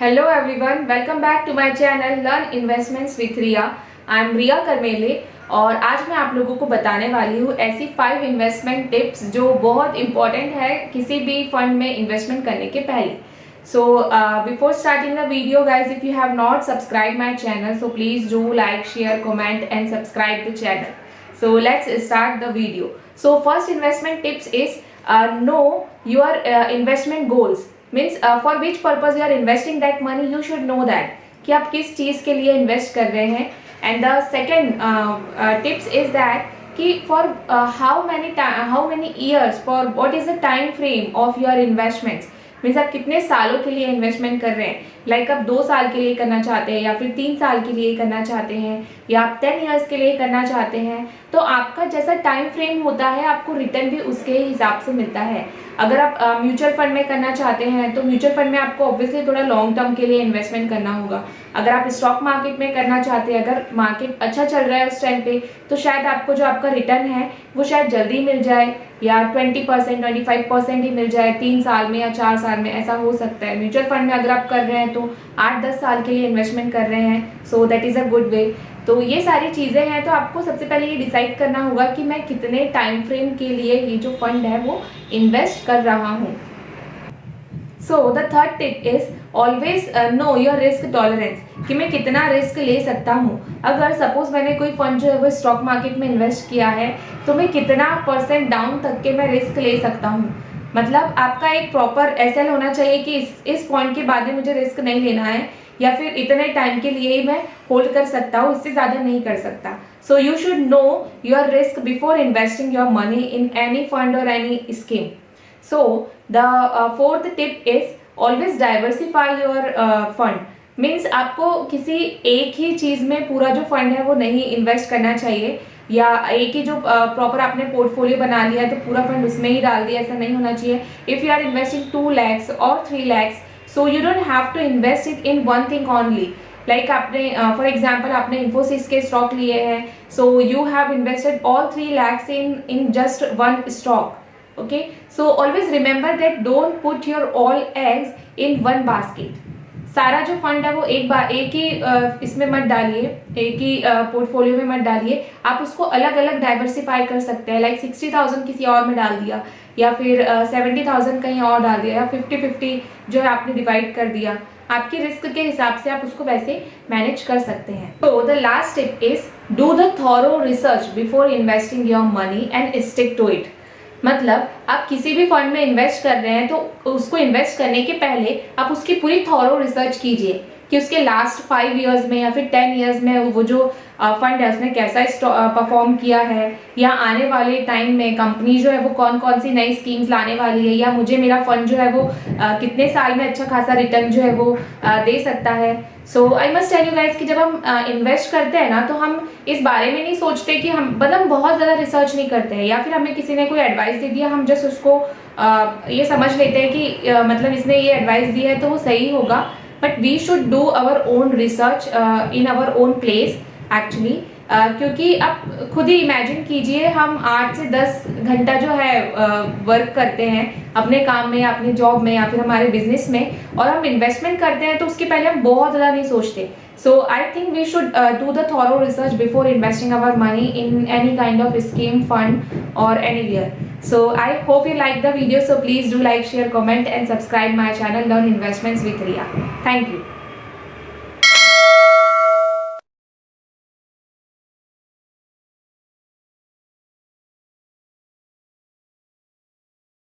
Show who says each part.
Speaker 1: Hello everyone, welcome back to my channel learn investments with Riya. I am Riya Karmele और आज मैं आप लोगों को बताने वाली हूँ ऐसी 5 इन्वेस्टमेंट टिप्स जो बहुत इंपॉर्टेंट है किसी भी फंड में इन्वेस्टमेंट करने के पहले। So before starting the video guys, if you have not subscribe my channel so please do like, share, comment and subscribe the channel. So let's start the video. So first investment tips is know your investment goals. Means for which purpose you are investing that money, you should know that कि आप किस चीज़ के लिए invest कर रहे हैं. And the second tips is that कि for how many years, for what is the time frame of your investments. Means आप कितने सालों के लिए इन्वेस्टमेंट कर रहे हैं. लाइक आप 2 साल के लिए करना चाहते हैं या फिर 3 साल के लिए करना चाहते हैं या आप 10 ईयर्स के लिए करना चाहते हैं. तो आपका जैसा टाइम फ्रेम होता है आपको रिटर्न भी उसके हिसाब से मिलता है. अगर आप म्यूचुअल फंड में करना चाहते हैं तो म्यूचुअल फंड में आपको ऑब्वियसली थोड़ा लॉन्ग टर्म के लिए इन्वेस्टमेंट करना होगा. अगर आप स्टॉक मार्केट में करना चाहते हैं, अगर मार्केट अच्छा चल रहा है उस टाइम पे, तो शायद आपको जो आपका रिटर्न है वो शायद जल्दी मिल जाए या 20% 25% ही मिल जाए 3 साल में या 4 साल में, ऐसा हो सकता है. म्यूचुअल फंड में अगर आप कर रहे हैं तो 8-10 साल के लिए इन्वेस्टमेंट कर रहे हैं, so that is a good way. तो ये सारी चीज़ें हैं. तो आपको सबसे पहले ये डिसाइड करना होगा कि मैं कितने टाइम फ्रेम के लिए ये जो फंड है वो इन्वेस्ट कर रहा हूँ. So the third tip is always no your risk tolerance, कि मैं कितना रिस्क ले सकता हूँ. अगर सपोज मैंने कोई फंड जो है वो स्टॉक मार्केट में इन्वेस्ट किया है तो मैं कितना % डाउन तक के मैं रिस्क ले सकता हूँ. मतलब आपका एक प्रॉपर एसएल होना चाहिए कि इस पॉइंट के बाद में मुझे रिस्क नहीं लेना है या फिर इतने टाइम के लिए ही मैं होल्ड कर सकता हूँ, इससे ज़्यादा नहीं कर सकता. So you should know your risk before investing your money in any fund or any scheme. So the fourth tip is always diversify your fund. Means आपको किसी एक ही चीज़ में पूरा जो फंड है वो नहीं इन्वेस्ट करना चाहिए, या एक ही जो प्रॉपर आपने पोर्टफोलियो बना लिया है तो पूरा फंड उसमें ही डाल दिया, ऐसा नहीं होना चाहिए. If you are investing 2 lakhs और 3 lakhs, so you don't have to invest it in one thing only. Like आपने फॉर एग्जाम्पल आपने इन्फोसिस के स्टॉक लिए हैं, so you have invested all 3 lakhs in just one stock. Okay, so always remember that don't put your all eggs in one basket. सारा जो fund है वो एक ही इसमें मत डालिए, एक ही पोर्टफोलियो में मत डालिए. आप उसको अलग अलग डाइवर्सिफाई कर सकते हैं. लाइक 60,000 किसी और में डाल दिया या फिर 70,000 कहीं और डाल दिया या 50-50 जो है आपने डिवाइड कर दिया. आपकी रिस्क के हिसाब से आप उसको वैसे मैनेज कर सकते हैं. तो the last tip is do the thorough research before investing your money and stick to it. मतलब आप किसी भी फंड में इन्वेस्ट कर रहे हैं तो उसको इन्वेस्ट करने के पहले आप उसकी पूरी थॉरो रिसर्च कीजिए कि उसके लास्ट 5 ईयर्स में या फिर 10 ईयर्स में वो जो फंड है उसने कैसा परफॉर्म किया है, या आने वाले टाइम में कंपनी जो है वो कौन कौन सी नई स्कीम्स लाने वाली है, या मुझे मेरा फंड जो है वो कितने साल में अच्छा खासा रिटर्न जो है वो दे सकता है. So I must tell you guys कि जब हम इन्वेस्ट करते हैं ना तो हम इस बारे में नहीं सोचते कि हम मतलब बहुत ज़्यादा रिसर्च नहीं करते हैं, या फिर हमें किसी ने कोई एडवाइस दे दिया हम जस्ट उसको ये समझ लेते हैं कि मतलब इसने ये एडवाइस दी है तो वो सही होगा. But we should do our own research in our own place actually. क्योंकि आप खुद ही इमेजिन कीजिए हम 8 से 10 घंटा जो है वर्क करते हैं अपने काम में या अपने जॉब में या फिर हमारे बिजनेस में, और हम इन्वेस्टमेंट करते हैं तो उसके पहले हम बहुत ज़्यादा नहीं सोचते. So I think we should do the thorough research before investing our money in any kind of scheme, fund or anywhere. So I hope you like the video. So please do like, share, comment and subscribe my channel Learn Investments with Riya. Thank you.